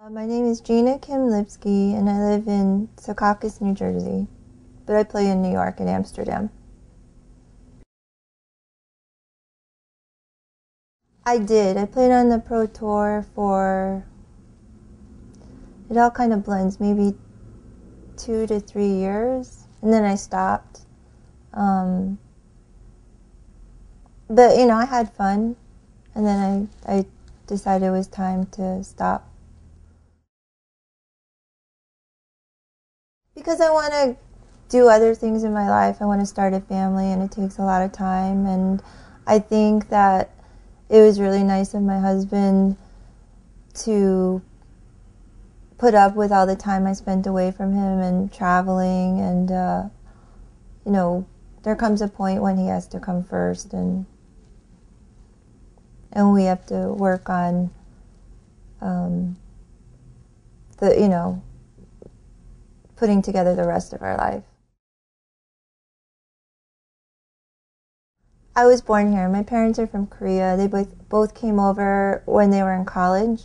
My name is Gina Lipsky, and I live in Secaucus, New Jersey, but I play in New York and Amsterdam. I did. I played on the Pro Tour for, it all kind of blends, maybe 2 to 3 years, and then I stopped. But, I had fun, and then I decided it was time to stop. Because I want to do other things in my life. I want to start a family, and it takes a lot of time. And I think that it was really nice of my husband to put up with all the time I spent away from him and traveling. And, there comes a point when he has to come first, and we have to work on putting together the rest of our life. I was born here. My parents are from Korea. They both came over when they were in college.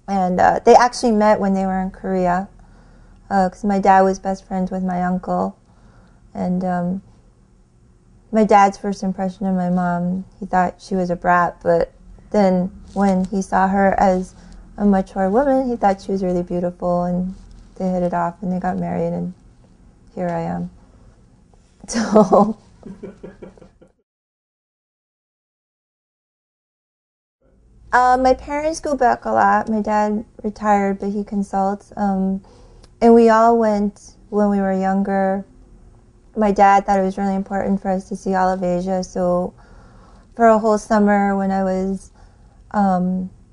And they actually met when they were in Korea, because my dad was best friends with my uncle. And my dad's first impression of my mom, he thought she was a brat, but then when he saw her as a mature woman, he thought she was really beautiful, and they hit it off, and they got married, and here I am. So my parents go back a lot. My dad retired, but he consults. And we all went when we were younger. My dad thought it was really important for us to see all of Asia, so for a whole summer when I was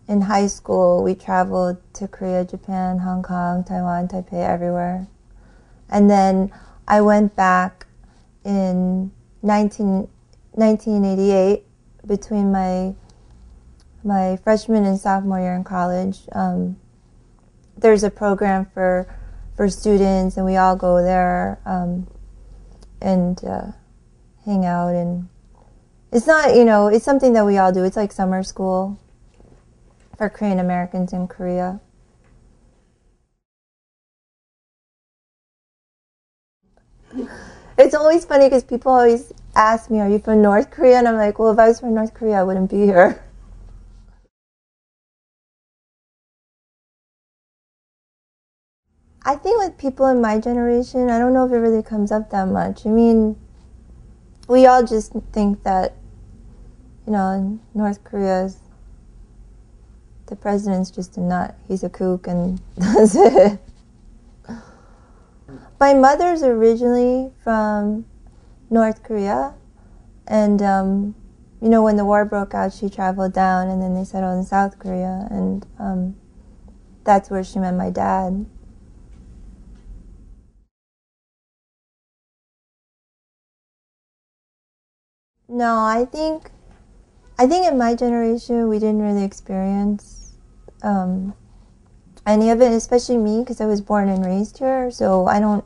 in high school, we traveled to Korea, Japan, Hong Kong, Taiwan, Taipei, everywhere. And then I went back in 1988 between my freshman and sophomore year in college. There's a program for students, and we all go there and hang out. And it's not, it's something that we all do. It's like summer school for Korean Americans in Korea. It's always funny because people always ask me, are you from North Korea? And I'm like, well, if I was from North Korea, I wouldn't be here. I think with people in my generation, I don't know if it really comes up that much. I mean, we all just think that, North Korea's, the president's just a nut. He's a kook, and that's it. My mother's originally from North Korea, and, when the war broke out, she traveled down, and then they settled in South Korea, and that's where she met my dad. No, I think in my generation, we didn't really experience any of it, especially me, because I was born and raised here, so I don't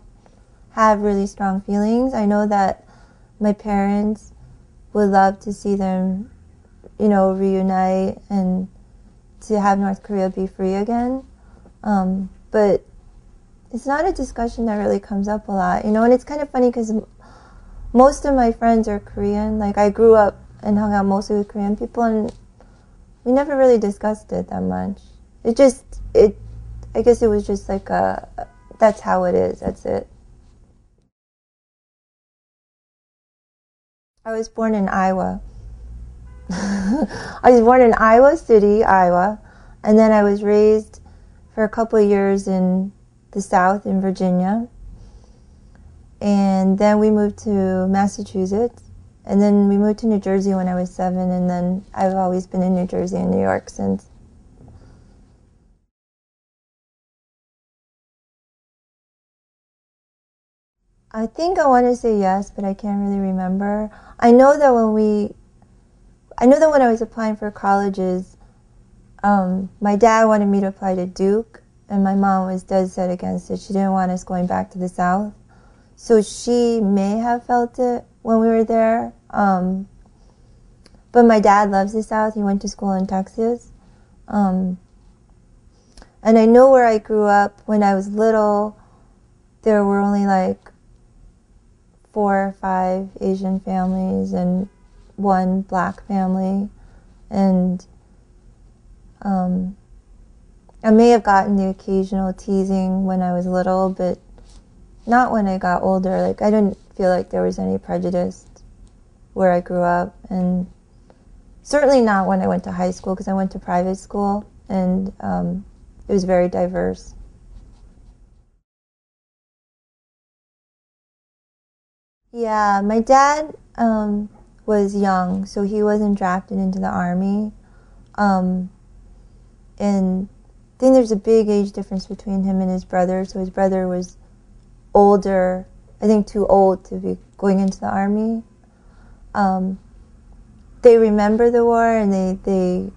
have really strong feelings. I know that my parents would love to see them, reunite and to have North Korea be free again. But it's not a discussion that really comes up a lot, and it's kind of funny because most of my friends are Korean. Like, I grew up and hung out mostly with Korean people, and we never really discussed it that much. I guess it was just like that's how it is, that's it. I was born in Iowa. I was born in Iowa City, Iowa, and then I was raised for a couple of years in the South, in Virginia. And then we moved to Massachusetts, and then we moved to New Jersey when I was 7, and then I've always been in New Jersey and New York since. I think I want to say yes, but I can't really remember. I know that when I was applying for colleges, my dad wanted me to apply to Duke, and my mom was dead set against it. She didn't want us going back to the South. So she may have felt it when we were there. But my dad loves the South. He went to school in Texas. And I know where I grew up when I was little, there were only like 4 or 5 Asian families and 1 black family. And I may have gotten the occasional teasing when I was little, but not when I got older. Like, I didn't feel like there was any prejudice where I grew up, and certainly not when I went to high school, because I went to private school, and it was very diverse. Yeah, my dad was young, so he wasn't drafted into the Army. And I think there's a big age difference between him and his brother, so his brother was older, I think too old to be going into the Army. They remember the war, and they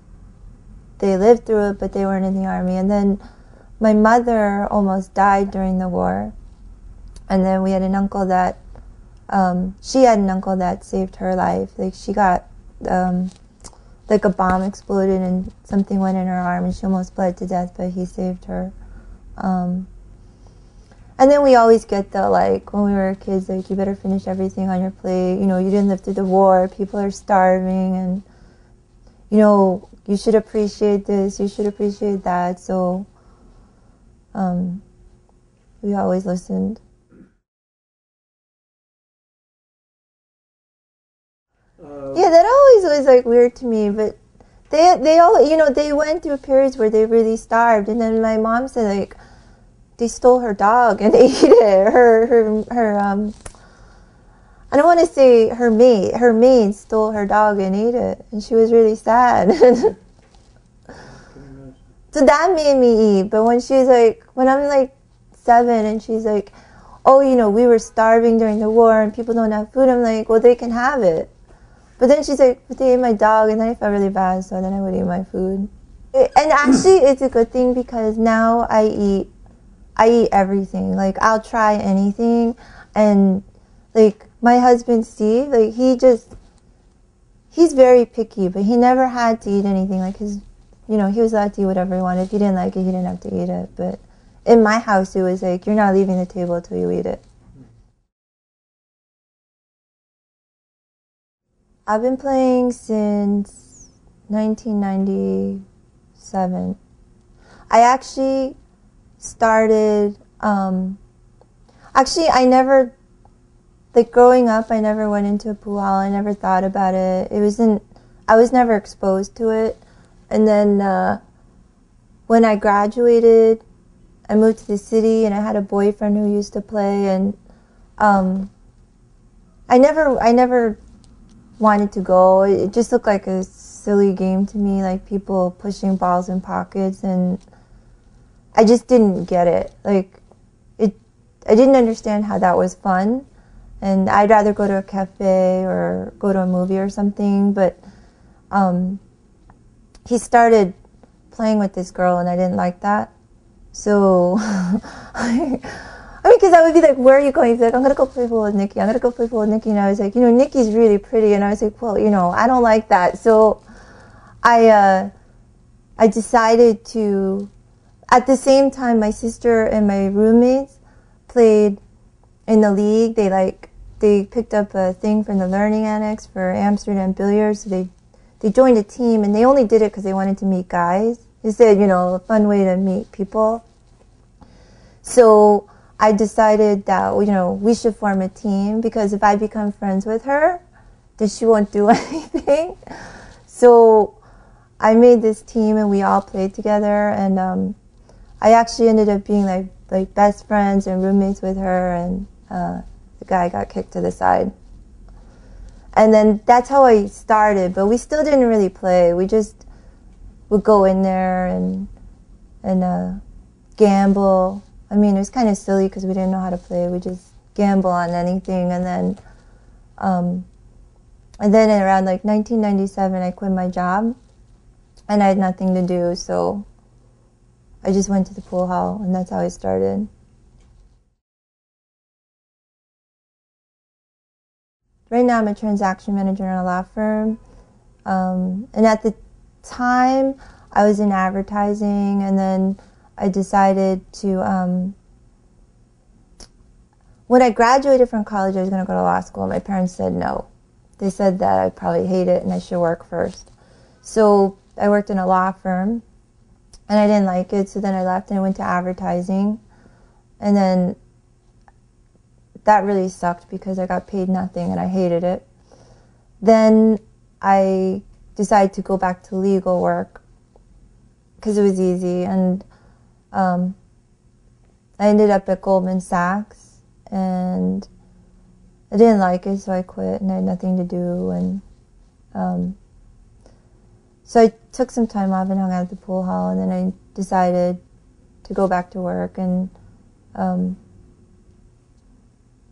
lived through it, but they weren't in the Army. And then my mother almost died during the war, and then we had an uncle that she had an uncle that saved her life. Like, she got like a bomb exploded and something went in her arm, and she almost bled to death, but he saved her. And then we always get the, like, when we were kids, like, you better finish everything on your plate. You know, you didn't live through the war. People are starving, and, you know, you should appreciate this. You should appreciate that. So we always listened. Yeah, that always was, like, weird to me. But they all, you know, they went through periods where they really starved. And then my mom said, like, they stole her dog and ate it. Her I don't want to say her maid. Her maid stole her dog and ate it, and she was really sad. So that made me eat. But when she's like, when I'm like 7, and she's like, oh, you know, we were starving during the war and people don't have food, I'm like, well, they can have it. But then she's like, but they ate my dog, and then I felt really bad, so then I would eat my food. And actually, it's a good thing, because now I eat everything. Like, I'll try anything. And, like, my husband, Steve, like, he's very picky, but he never had to eat anything. Like, you know, he was allowed to eat whatever he wanted. If he didn't like it, he didn't have to eat it. But in my house, it was like, you're not leaving the table until you eat it. I've been playing since 1997. I actually started, actually, I never, like, growing up, I never went into a pool hall. I never thought about it. I was never exposed to it. And then when I graduated, I moved to the city, and I had a boyfriend who used to play, and I never wanted to go. It just looked like a silly game to me, like people pushing balls in pockets, and I just didn't get it. Like, I didn't understand how that was fun, and I'd rather go to a cafe or go to a movie or something. But he started playing with this girl, and I didn't like that. So, I mean, because I would be like, where are you going? He'd be like, I'm going to go play pool with Nikki. I'm going to go play pool with Nikki. And I was like, you know, Nikki's really pretty. And I was like, well, you know, I don't like that. So I decided to, at the same time, my sister and my roommates played in the league. They picked up a thing from the Learning Annex for Amsterdam Billiards. So they joined a team, and they only did it because they wanted to meet guys. They said, you know, a fun way to meet people. So I decided that, you know, we should form a team, because if I become friends with her, then she won't do anything. So I made this team, and we all played together, and I actually ended up being like best friends and roommates with her, and the guy got kicked to the side. And then that's how I started, but we still didn't really play. We just would go in there and gamble. I mean, it was kind of silly because we didn't know how to play. We just gamble on anything. And then around like 1997, I quit my job, and I had nothing to do, so I just went to the pool hall, and that's how I started. Right now, I'm a transaction manager in a law firm, and at the time, I was in advertising, and then I decided to, when I graduated from college, I was going to go to law school. My parents said no. They said that I'd probably hate it and I should work first. So I worked in a law firm, and I didn't like it, so then I left and I went to advertising. And then that really sucked because I got paid nothing and I hated it. Then I decided to go back to legal work because it was easy, and I ended up at Goldman Sachs, and I didn't like it, so I quit and I had nothing to do. And so I took some time off and hung out at the pool hall, and then I decided to go back to work, and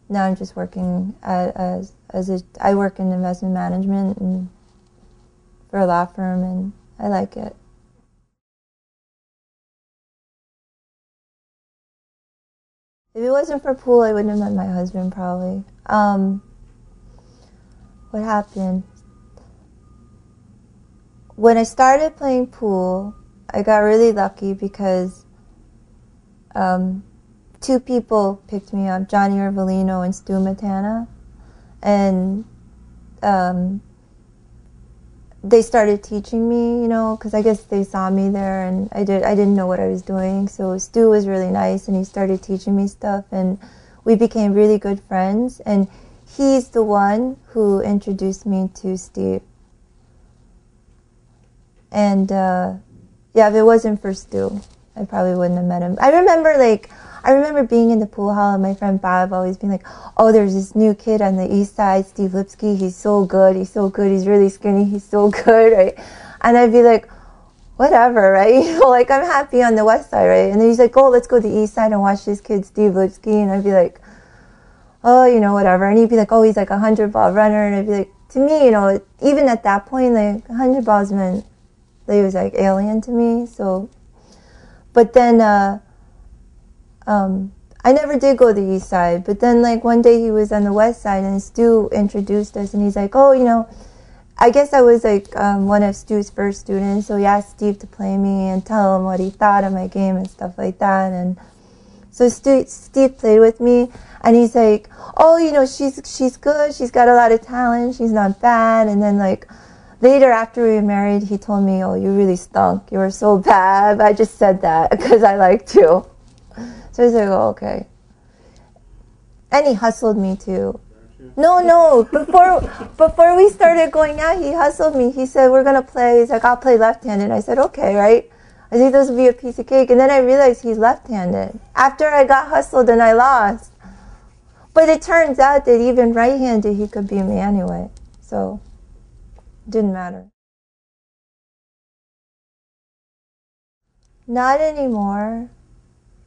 now I'm just working I work in investment management and for a law firm, and I like it. If it wasn't for pool, I wouldn't have met my husband, probably. What happened? When I started playing pool, I got really lucky because two people picked me up, Johnny Ervolino and Stu Matana, and they started teaching me, you know, because I guess they saw me there, and I didn't know what I was doing. So Stu was really nice, and he started teaching me stuff, and we became really good friends. And he's the one who introduced me to Steve. And yeah, if it wasn't for Stu, I probably wouldn't have met him. I remember being in the pool hall and my friend Bob always being like, oh, there's this new kid on the east side, Steve Lipsky, he's so good, he's really skinny, he's so good, right? And I'd be like, whatever, right? You know, like, I'm happy on the west side, right? And then he's like, oh, let's go to the east side and watch this kid, Steve Lipsky. And I'd be like, oh, you know, whatever. And he'd be like, oh, he's like a 100-ball runner. And I'd be like, to me, you know, even at that point, like, 100 balls meant that he was like alien to me. So, but then, I never did go to the east side, but then like one day he was on the west side and Stu introduced us, and he's like, oh, you know, I guess I was like one of Stu's first students, so he asked Steve to play me and tell him what he thought of my game and stuff like that. And so Steve played with me, and he's like, oh, you know, she's good, she's got a lot of talent, she's not bad. And then like later after we were married, he told me, oh, you really stunk, you were so bad. I just said that because I liked you. So I was like, oh, okay. And he hustled me too. No, before we started going out, he hustled me. He said, we're going to play. He's like, I'll play left-handed. I said, okay, right? I think this will be a piece of cake. And then I realized he's left-handed. After I got hustled and I lost. But it turns out that even right-handed, he could beat me anyway. So it didn't matter. Not anymore.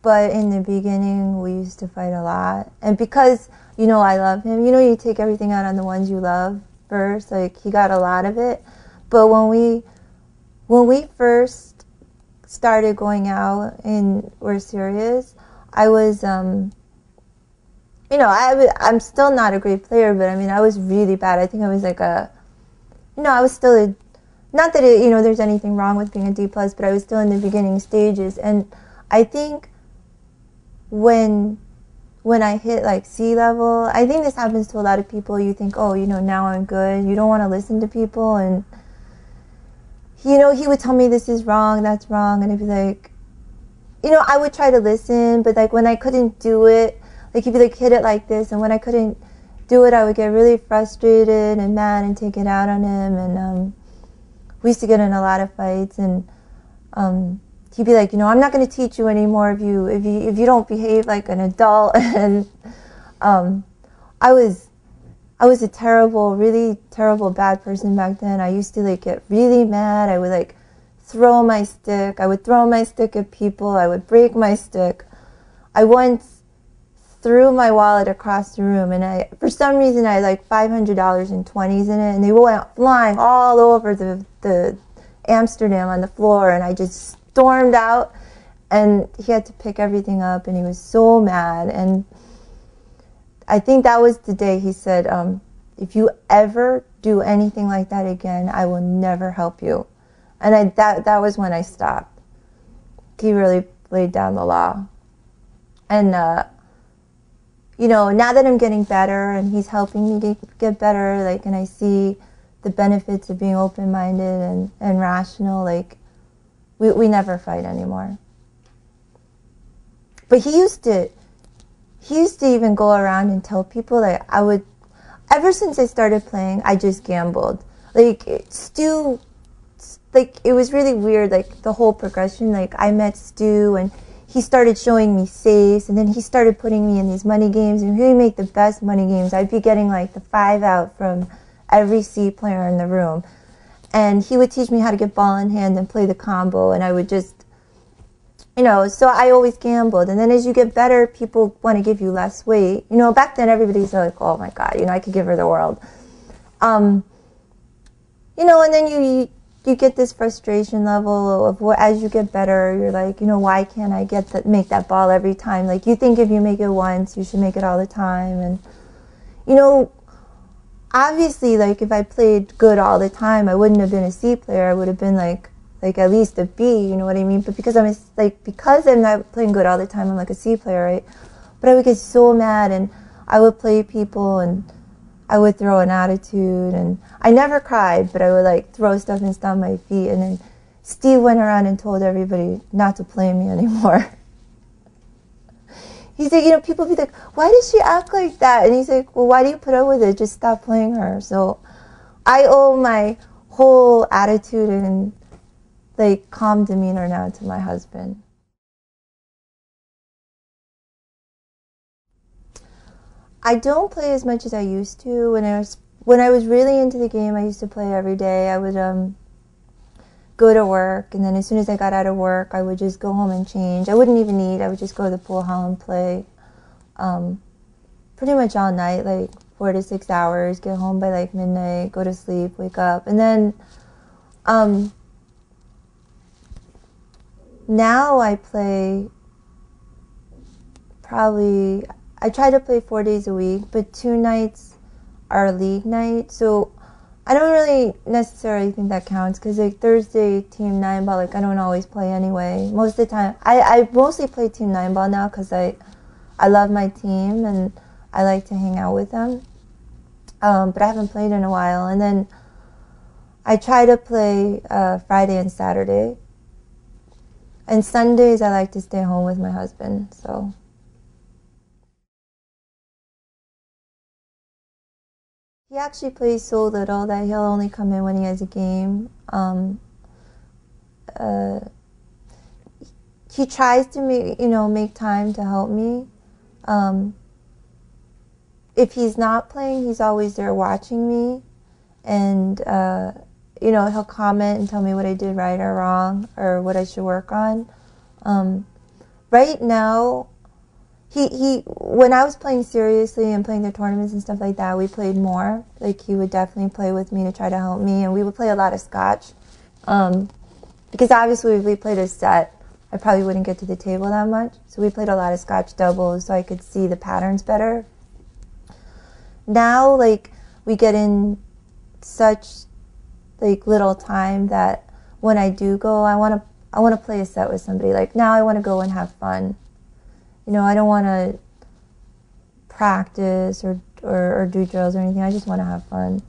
But in the beginning, we used to fight a lot. And because, you know, I love him, you know, you take everything out on the ones you love first. Like, he got a lot of it. But when we first started going out and were serious, I was, you know, I'm still not a great player, but I mean, I was really bad. I think I was like you know, I was still not that you know, there's anything wrong with being a D+, but I was still in the beginning stages. And I think when I hit like C level, I think this happens to a lot of people. You think, oh, you know, now I'm good. You don't want to listen to people. And, you know, he would tell me this is wrong, that's wrong. And I'd be like, you know, I would try to listen. But like when I couldn't do it, like he'd be like, hit it like this. And when I couldn't do it, I would get really frustrated and mad and take it out on him. And we used to get in a lot of fights. And he'd be like, you know, I'm not going to teach you anymore if you don't behave like an adult. And I was a terrible, really terrible, bad person back then. I used to like get really mad. I would like throw my stick. I would throw my stick at people. I would break my stick. I once threw my wallet across the room, and for some reason I had like $500 in 20s in it, and they went flying all over the Amsterdam on the floor, and I just stormed out, and he had to pick everything up, and he was so mad. And I think that was the day he said, if you ever do anything like that again, I will never help you. And that was when I stopped. He really laid down the law. And, you know, now that I'm getting better and he's helping me get better, like, and I see the benefits of being open-minded and rational, like, we never fight anymore. But he used to even go around and tell people that ever since I started playing, I just gambled. Like, Stu, like, it was really weird, like, the whole progression. Like, I met Stu, and he started showing me safes, and then he started putting me in these money games, and he would make the best money games. I'd be getting, like, the 5 out from every C player in the room. And he would teach me how to get ball in hand and play the combo, and I would just, you know, so I always gambled. And then as you get better, people want to give you less weight. You know, back then everybody's like, oh my God, you know, I could give her the world. You know, and then you get this frustration level of what, as you get better, you're like, you know, why can't I make that ball every time? Like, you think if you make it once, you should make it all the time. And, you know, obviously, like, if I played good all the time, I wouldn't have been a C player. I would have been like at least a B, you know what I mean? But because I'm not playing good all the time, I'm like a C player, right? But I would get so mad, and I would play people, and I would throw an attitude, and I never cried, but I would, like, throw stuff and stomp my feet. And then Steve went around and told everybody not to play me anymore. He's like, you know, people be like, why does she act like that? And he's like, well, why do you put up with it? Just stop playing her. So I owe my whole attitude and, like, calm demeanor now to my husband. I don't play as much as I used to. When I was really into the game, I used to play every day. I would go to work, and then as soon as I got out of work, I would just go home and change. I wouldn't even eat. I would just go to the pool hall and play pretty much all night, like 4 to 6 hours, get home by like midnight, go to sleep, wake up. And then now I play I try to play 4 days a week, but 2 nights are league night. So I don't really necessarily think that counts, because like Thursday team 9-ball, like I don't always play anyway. Most of the time, I mostly play team 9-ball now because I love my team and I like to hang out with them. But I haven't played in a while. And then I try to play Friday and Saturday. And Sundays I like to stay home with my husband. So. He actually plays so little that he'll only come in when he has a game. He tries to make time to help me. If he's not playing, he's always there watching me, and he'll comment and tell me what I did right or wrong or what I should work on. Right now, when I was playing seriously and playing the tournaments and stuff like that, we played more. Like, he would definitely play with me to try to help me, and we would play a lot of scotch. Because obviously if we played a set, I probably wouldn't get to the table that much. So we played a lot of scotch doubles so I could see the patterns better. Now, like, we get in such like little time that when I do go, I want to play a set with somebody. Like, now I want to go and have fun. You know, I don't want to practice or do drills or anything. I just want to have fun.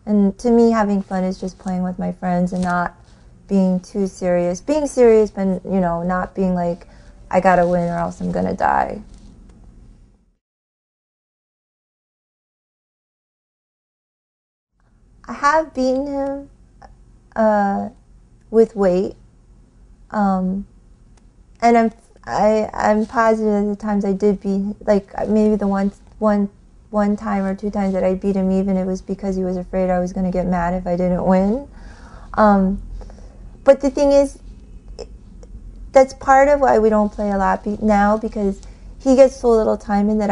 And to me, having fun is just playing with my friends and not being too serious. Being serious, but, not being like, I got to win or else I'm going to die. I have beaten him with weight. And I'm positive that the times I did beat, like maybe the one time or 2 times that I beat him even, it was because he was afraid I was going to get mad if I didn't win. But the thing is, that's part of why we don't play a lot now, because he gets so little time in that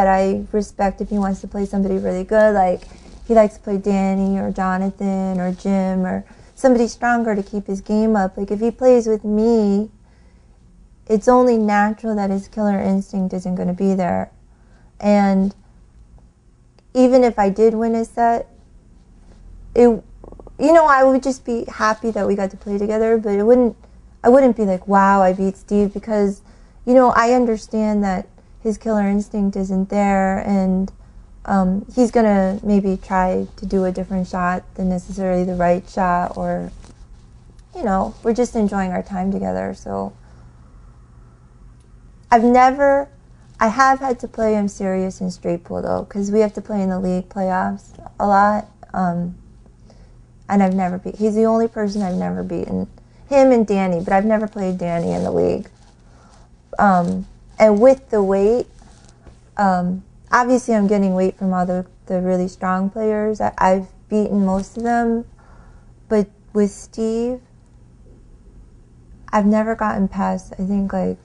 I respect if he wants to play somebody really good. Like, he likes to play Danny or Jonathan or Jim or somebody stronger to keep his game up. Like, if he plays with me, it's only natural that his killer instinct isn't going to be there. And even if I did win a set, I would just be happy that we got to play together, but I wouldn't be like, wow, I beat Steve, because, you know, I understand that his killer instinct isn't there, and he's going to maybe try to do a different shot than necessarily the right shot, or, you know, we're just enjoying our time together. So I have had to play him serious in straight pool, though, because we have to play in the league playoffs a lot, and he's the only person I've never beaten. Him and Danny, but I've never played Danny in the league. And with the weight, obviously I'm getting weight from all the really strong players. I've beaten most of them, but with Steve, I've never gotten past, I think, like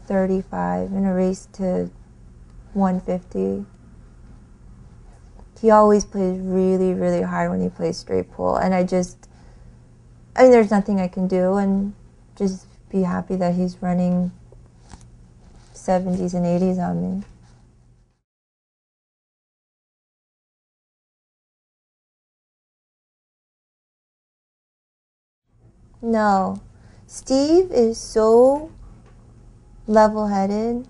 35 in a race to 150. He always plays really, really hard when he plays straight pool, and I mean, there's nothing I can do, and just be happy that he's running 70s and 80s on me. No. Steve is so level-headed.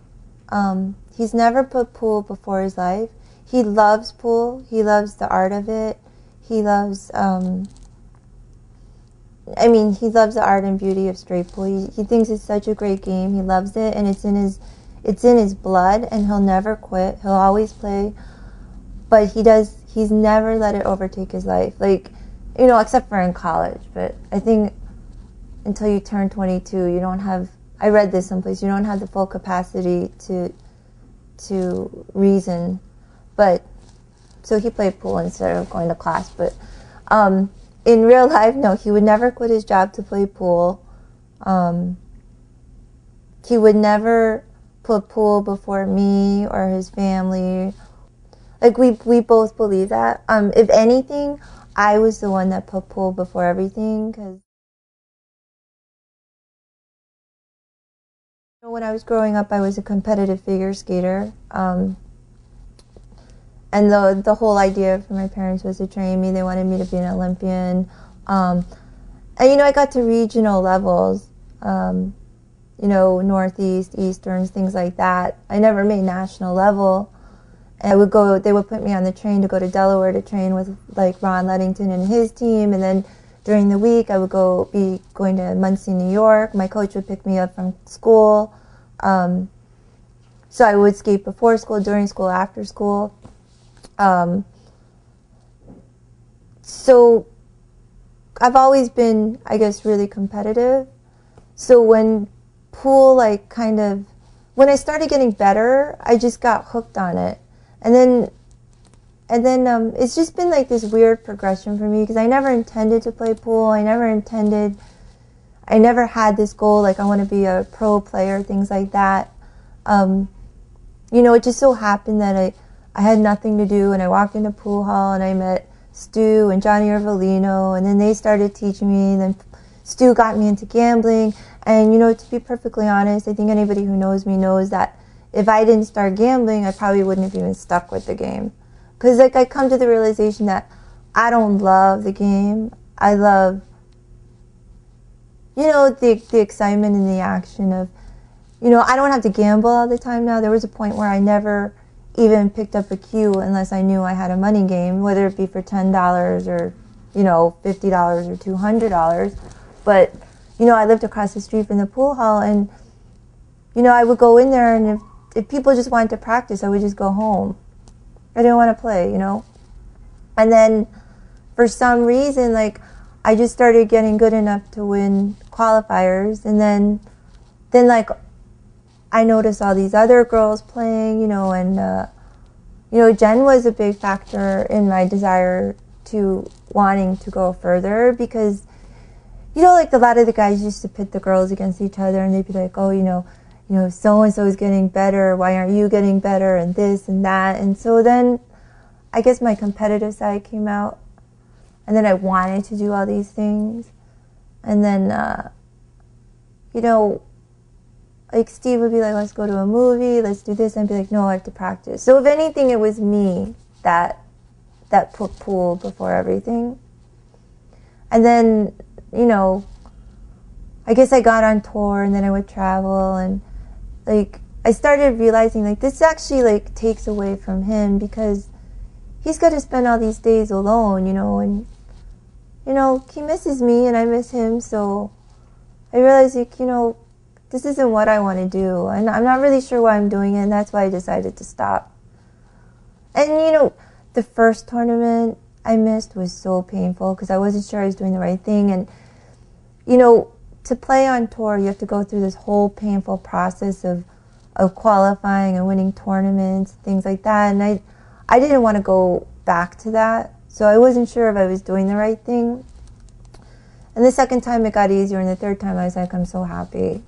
He's never put pool before his life. He loves pool. He loves the art of it. He loves, he loves the art and beauty of straight pool. He thinks it's such a great game. He loves it, and it's in his blood, and he'll never quit. He'll always play, but he's never let it overtake his life. Like, you know, except for in college. But I think until you turn 22, you don't have, I read this someplace, you don't have the full capacity to reason. But, so he played pool instead of going to class. But in real life, no, he would never quit his job to play pool. He would never put pool before me or his family. Like, we both believe that. If anything, I was the one that put pool before everything, because when I was growing up, I was a competitive figure skater. And the whole idea for my parents was to train me. They wanted me to be an Olympian. And, you know, I got to regional levels, you know, Northeast, Easterns, things like that. I never made national level. And they would put me on the train to go to Delaware to train with, like, Ron Ludington and his team. And then during the week, I would be going to Muncie, New York. My coach would pick me up from school. So I would skate before school, during school, after school. So I've always been, I guess, really competitive. So when pool, like, when I started getting better, I just got hooked on it. And then it's just been like this weird progression for me, because I never intended to play pool. I never had this goal, like, I want to be a pro player, things like that. You know, it just so happened that I had nothing to do, and I walked into pool hall, and I met Stu and Johnny Ervolino, and then they started teaching me, and then Stu got me into gambling. And, you know, to be perfectly honest, I think anybody who knows me knows that if I didn't start gambling, I probably wouldn't have even stuck with the game. Because, like, I come to the realization that I don't love the game. I love, you know, the excitement and the action of, you know, I don't have to gamble all the time now. There was a point where I never even picked up a cue unless I knew I had a money game, whether it be for $10 or, you know, $50 or $200. But, you know, I lived across the street from the pool hall, and, you know, I would go in there, and if people just wanted to practice, I would just go home. I didn't want to play, you know. And then for some reason, like, I just started getting good enough to win qualifiers, and then like, I noticed all these other girls playing, you know, and, you know, Jen was a big factor in my desire to wanting to go further, because, you know, like, a lot of the guys used to pit the girls against each other, and they'd be like, oh, you know, so-and-so is getting better, why aren't you getting better, and this and that. And so then I guess my competitive side came out, and then I wanted to do all these things. And then, you know, like, Steve would be like, let's go to a movie, let's do this, and I'd be like, no, I have to practice. So if anything, it was me that put pool before everything. And then, you know, I guess I got on tour and then I would travel, and like I started realizing like this actually like takes away from him because he's got to spend all these days alone, you know, and you know, he misses me and I miss him, so I realized like, you know, this isn't what I want to do, and I'm not really sure why I'm doing it, and that's why I decided to stop. And you know, the first tournament I missed was so painful because I wasn't sure I was doing the right thing, and you know, to play on tour, you have to go through this whole painful process of qualifying and winning tournaments, things like that. And I didn't want to go back to that, so I wasn't sure if I was doing the right thing. And the second time it got easier, and the third time I was like, I'm so happy.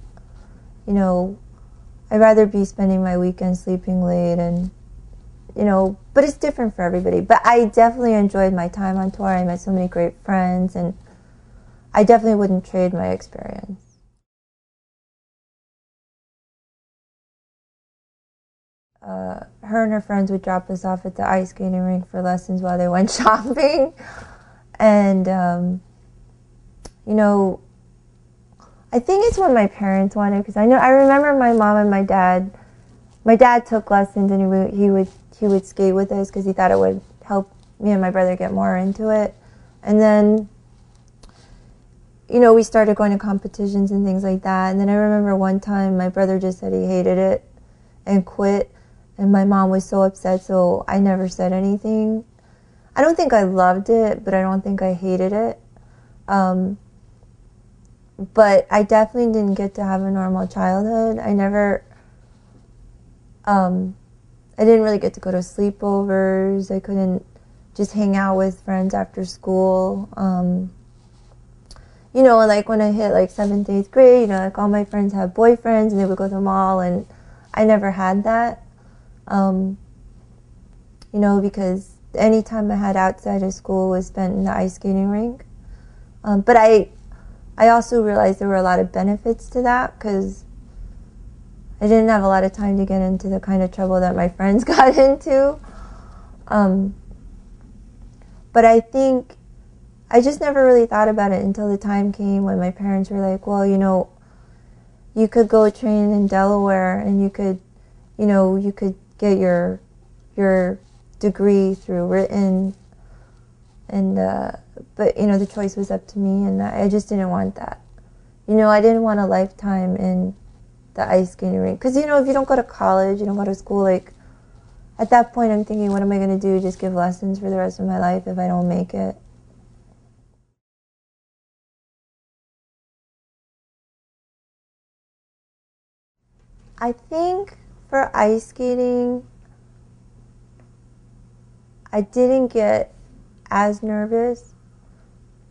You know, I'd rather be spending my weekend sleeping late, and you know, but it's different for everybody. But I definitely enjoyed my time on tour. I met so many great friends, and I definitely wouldn't trade my experience. Her and her friends would drop us off at the ice skating rink for lessons while they went shopping. And, you know, I think it's what my parents wanted, because I remember my mom and my dad took lessons, and he would skate with us because he thought it would help me and my brother get more into it. And then, you know, we started going to competitions and things like that. And then I remember one time my brother just said he hated it and quit. And my mom was so upset, so I never said anything. I don't think I loved it, but I don't think I hated it. But I definitely didn't get to have a normal childhood. I didn't really get to go to sleepovers. I couldn't just hang out with friends after school. You know, like when I hit like 7th, 8th grade, you know, like all my friends had boyfriends and they would go to the mall, and I never had that. You know, because any time I had outside of school was spent in the ice skating rink. But I also realized there were a lot of benefits to that, because I didn't have a lot of time to get into the kind of trouble that my friends got into. But I think I just never really thought about it until the time came when my parents were like, well, you know, you could go train in Delaware, and you could get your degree through written, and but you know, the choice was up to me, and I just didn't want that. You know, I didn't want a lifetime in the ice skating rink, because you know, if you don't go to college, you don't go to school, like at that point I'm thinking, what am I going to do, just give lessons for the rest of my life if I don't make it? I think for ice skating, I didn't get as nervous,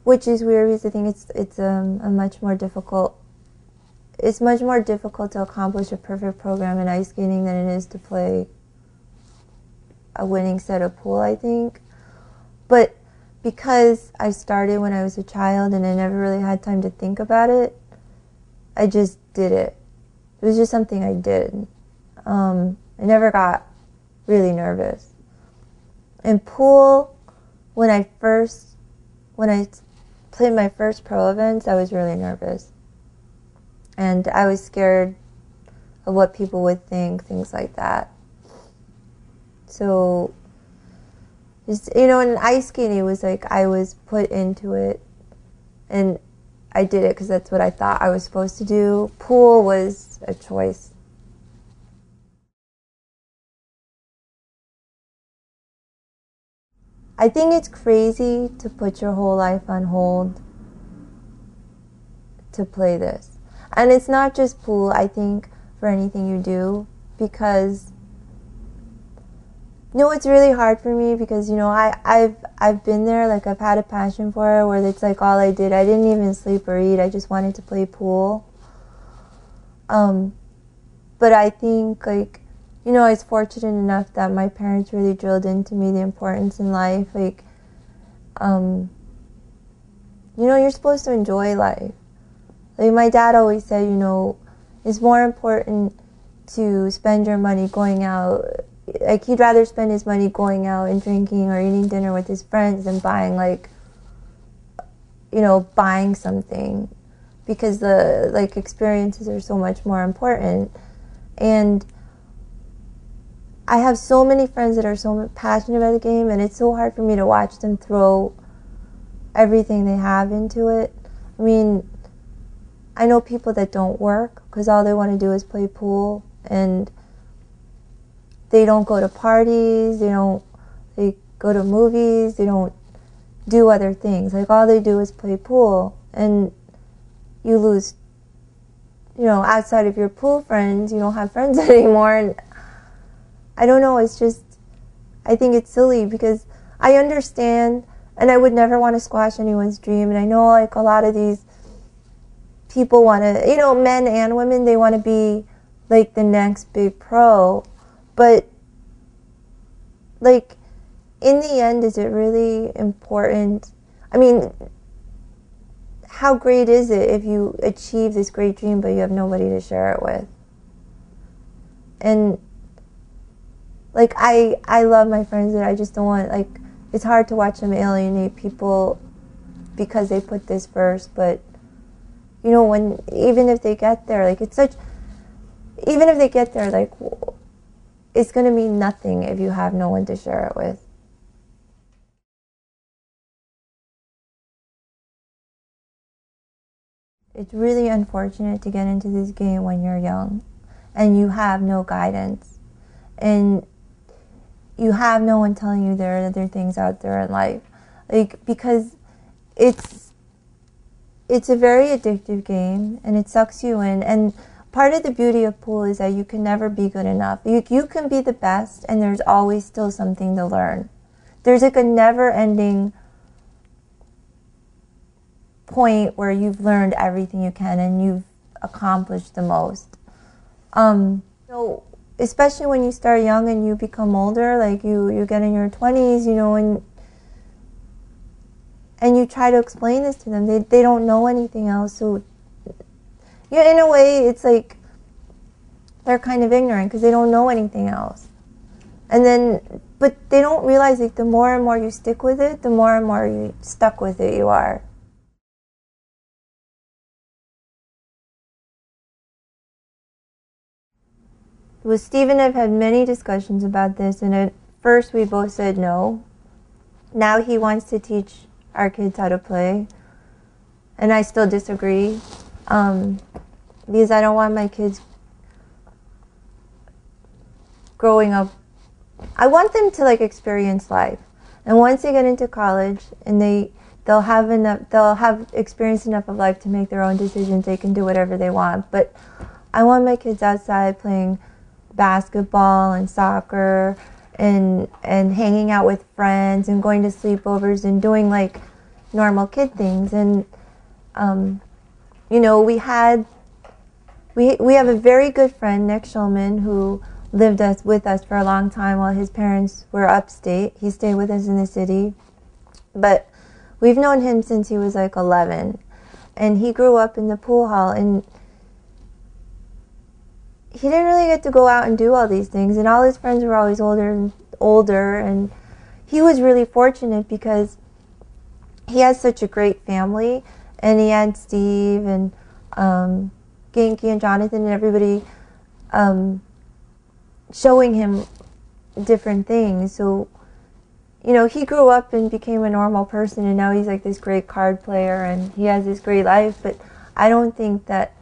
which is weird because I think it's much more difficult to accomplish a perfect program in ice skating than it is to play a winning set of pool, I think. But because I started when I was a child and I never really had time to think about it, I just did it. It was just something I did. I never got really nervous. In pool, when I played my first pro events, I was really nervous. And I was scared of what people would think, things like that. So, just, you know, in ice skating, it was like I was put into it, and I did it because that's what I thought I was supposed to do. Pool was a choice. I think it's crazy to put your whole life on hold to play this. And it's not just pool, I think, for anything you do, because you know, it's really hard for me because, you know, I've been there, like I've had a passion for it where it's like all I did. I didn't even sleep or eat. I just wanted to play pool. But I think, like, you know, I was fortunate enough that my parents really drilled into me the importance in life. Like, you know, you're supposed to enjoy life. Like my dad always said, you know, it's more important to spend your money going out. Like, he'd rather spend his money going out and drinking or eating dinner with his friends than buying, like, you know, buying something. because the experiences are so much more important. And I have so many friends that are so passionate about the game, and it's so hard for me to watch them throw everything they have into it. I mean, I know people that don't work because all they want to do is play pool, and they don't go to parties, they go to movies, they don't do other things. Like, all they do is play pool, and you lose, outside of your pool friends, you don't have friends anymore. And I don't know, it's just, I think it's silly because I understand, and I would never want to squash anyone's dream. And I know, like, a lot of these people want to, men and women, they want to be like the next big pro. But, like, in the end, is it really important? I mean, how great is it if you achieve this great dream but you have nobody to share it with? And, like, I love my friends, that I just don't want, like, it's hard to watch them alienate people because they put this first. But, even if they get there, like, even if they get there, like, it's going to mean nothing if you have no one to share it with. It's really unfortunate to get into this game when you're young and you have no guidance, and you have no one telling you there are other things out there in life. Like, because it's a very addictive game, and it sucks you in. And part of the beauty of pool is that you can never be good enough. You can be the best, and there's always still something to learn. There's like a never-ending point where you've learned everything you can and you've accomplished the most. So especially when you start young and you become older, like you get in your 20s, and you try to explain this to them, they don't know anything else. So, in a way, it's like they're kind of ignorant because they don't know anything else. And then, but they don't realize, like, the more and more you stick with it, the more and more you stuck with it you are. With Steve and I've had many discussions about this, and at first we both said no. Now he wants to teach our kids how to play, and I still disagree, because I don't want my kids growing up. I want them to, like, experience life, and once they get into college and they'll have experienced enough of life to make their own decisions, they can do whatever they want. But I want my kids outside playing basketball and soccer and hanging out with friends and going to sleepovers and doing, like, normal kid things. And we have a very good friend, Nick Schulman, who lived with us for a long time while his parents were upstate. He stayed with us in the city, but we've known him since he was like 11, and he grew up in the pool hall, and he didn't really get to go out and do all these things, and all his friends were always older, and he was really fortunate because he has such a great family, and he had Steve and Genki and Jonathan and everybody showing him different things. So, he grew up and became a normal person, and now he's like this great card player, and he has this great life. But I don't think that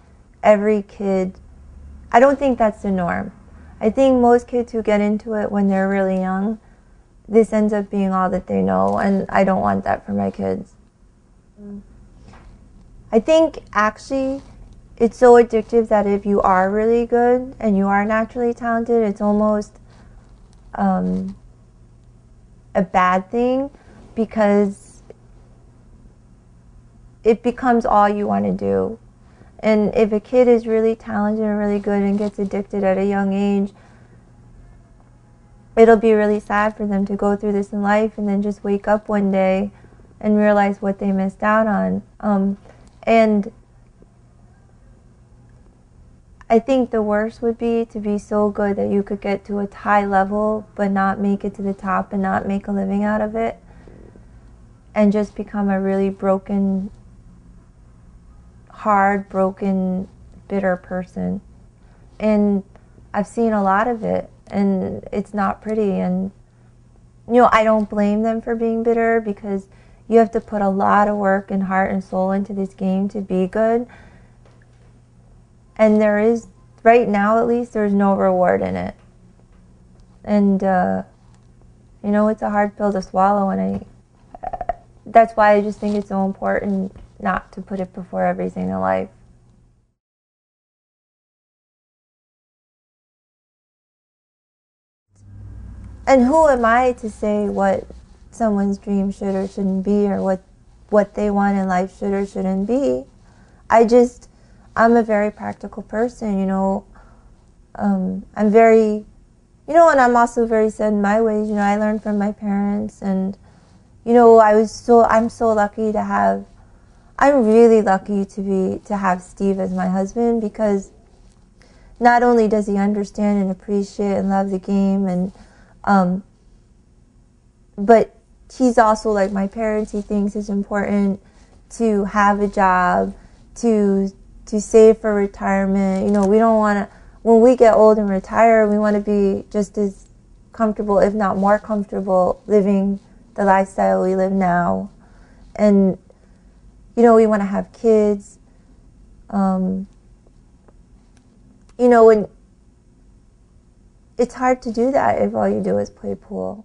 I don't think that's the norm. I think most kids who get into it when they're really young, this ends up being all that they know, and I don't want that for my kids. I think actually it's so addictive that if you are really good and you are naturally talented, it's almost a bad thing, because it becomes all you want to do. And if a kid is really talented and really good and gets addicted at a young age, it'll be really sad for them to go through this in life and then just wake up one day and realize what they missed out on. And I think the worst would be to be so good that you could get to a high level but not make it to the top and not make a living out of it, and just become a really broken hard, broken, bitter person. And I've seen a lot of it, and it's not pretty. And, you know, I don't blame them for being bitter, because you have to put a lot of work and heart and soul into this game to be good. And there is, right now at least, there's no reward in it. And, you know, it's a hard pill to swallow, and that's why I just think it's so important not to put it before everything in life. And who am I to say what someone's dream should or shouldn't be, or what they want in life should or shouldn't be? I'm a very practical person, you know. I'm very, you know, and I'm also very set in my ways. You know, I learned from my parents, and, you know, I'm so lucky to have, I'm really lucky to have Steve as my husband, because not only does he understand and appreciate and love the game, and but he's also like my parents. He thinks it's important to have a job, to save for retirement. You know, we don't want to, when we get old and retire, we want to be just as comfortable, if not more comfortable, living the lifestyle we live now. And, you know, we want to have kids. You know, when it's hard to do that if all you do is play pool.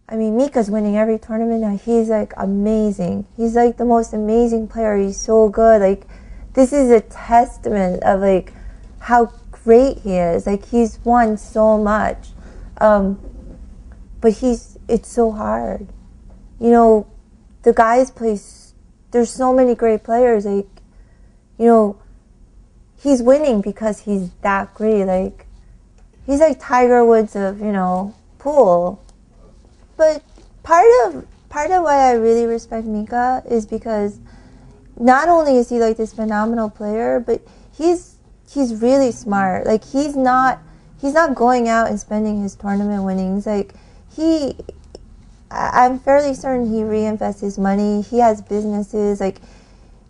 I mean, Mika's winning every tournament now. He's like amazing. He's like the most amazing player. He's so good. Like, this is a testament of like how great he is. Like, he's won so much. But it's so hard. You know, the guys play, there's so many great players. Like, you know, he's winning because he's that great. Like, he's like Tiger Woods of, you know, pool. But part of why I really respect Mika is because not only is he like this phenomenal player, but he's really smart. Like, he's not going out and spending his tournament winnings. Like, I'm fairly certain he reinvests his money. He has businesses. Like,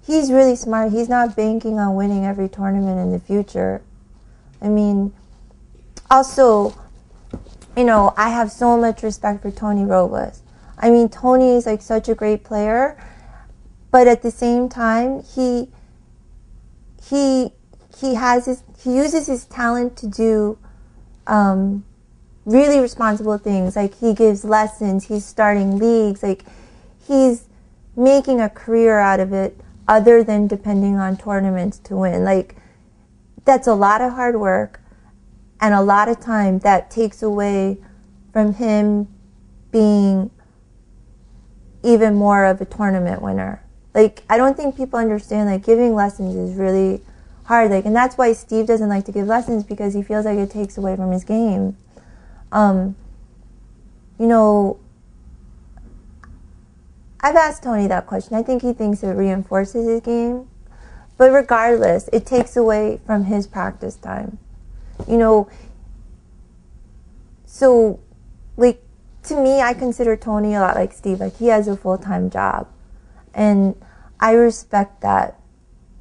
he's really smart. He's not banking on winning every tournament in the future. I mean, also, you know, I have so much respect for Tony Robles. I mean, Tony is like such a great player, but at the same time, he uses his talent to do really responsible things. Like, he gives lessons, he's starting leagues, like, he's making a career out of it other than depending on tournaments to win. Like, that's a lot of hard work and a lot of time that takes away from him being even more of a tournament winner. Like, I don't think people understand, like, giving lessons is really hard. Like, and that's why Steve doesn't like to give lessons, because he feels like it takes away from his game. You know, I've asked Tony that question. I think he thinks it reinforces his game. But regardless, it takes away from his practice time. You know, so, like, to me, I consider Tony a lot like Steve. Like, he has a full-time job. And I respect that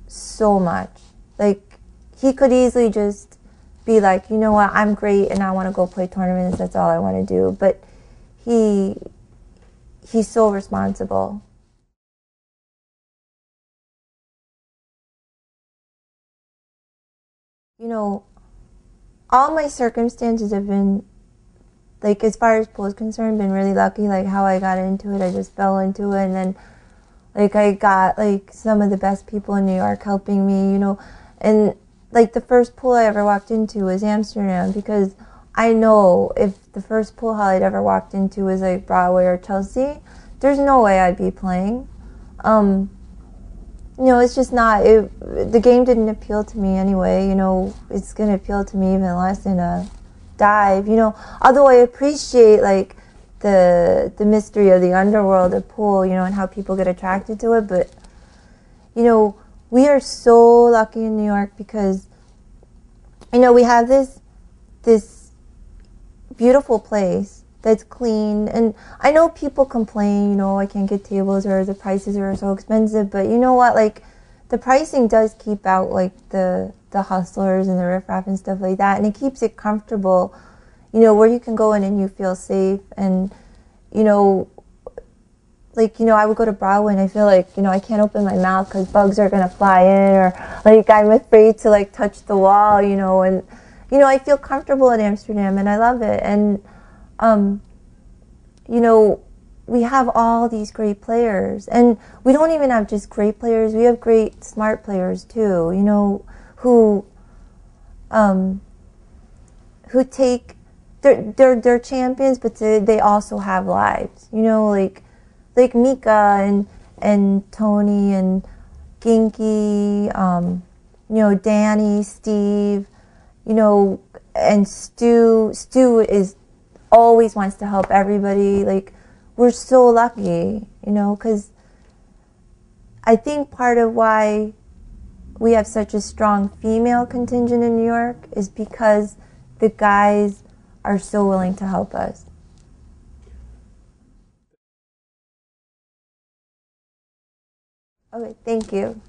so much. Like, he could easily just be like, you know what, I'm great and I want to go play tournaments. That's all I want to do. But he's so responsible. You know, all my circumstances have been, like, as far as pool is concerned, been really lucky. Like, how I got into it, I just fell into it, and then, like, I got, like, some of the best people in New York helping me, you know. And, like, the first pool I ever walked into was Amsterdam, because I know if the first pool hall I'd ever walked into was, like, Broadway or Chelsea, there's no way I'd be playing. You know, it's just not, the game didn't appeal to me anyway. You know, it's going to appeal to me even less in a dive, you know. Although I appreciate, like, the mystery of the underworld of pool, you know, and how people get attracted to it. But, you know, we are so lucky in New York because, you know, we have this beautiful place that's clean. And I know people complain, you know, I can't get tables or the prices are so expensive, but you know what, like, the pricing does keep out, like, the hustlers and the riffraff and stuff like that, and it keeps it comfortable, you know, where you can go in and you feel safe. And, you know, like, you know, I would go to Broadway and I feel like, you know, I can't open my mouth because bugs are going to fly in, or, like, I'm afraid to, like, touch the wall, you know, and, you know, I feel comfortable in Amsterdam and I love it. And, you know, we have all these great players, and we don't even have just great players, we have great smart players too, you know, who take, they're champions, but they also have lives, you know, like Mika and Tony and Ginky, you know, Danny, Steve, you know, and Stu is always wants to help everybody. Like, we're so lucky, you know, because I think part of why we have such a strong female contingent in New York is because the guys are so willing to help us. Okay, thank you.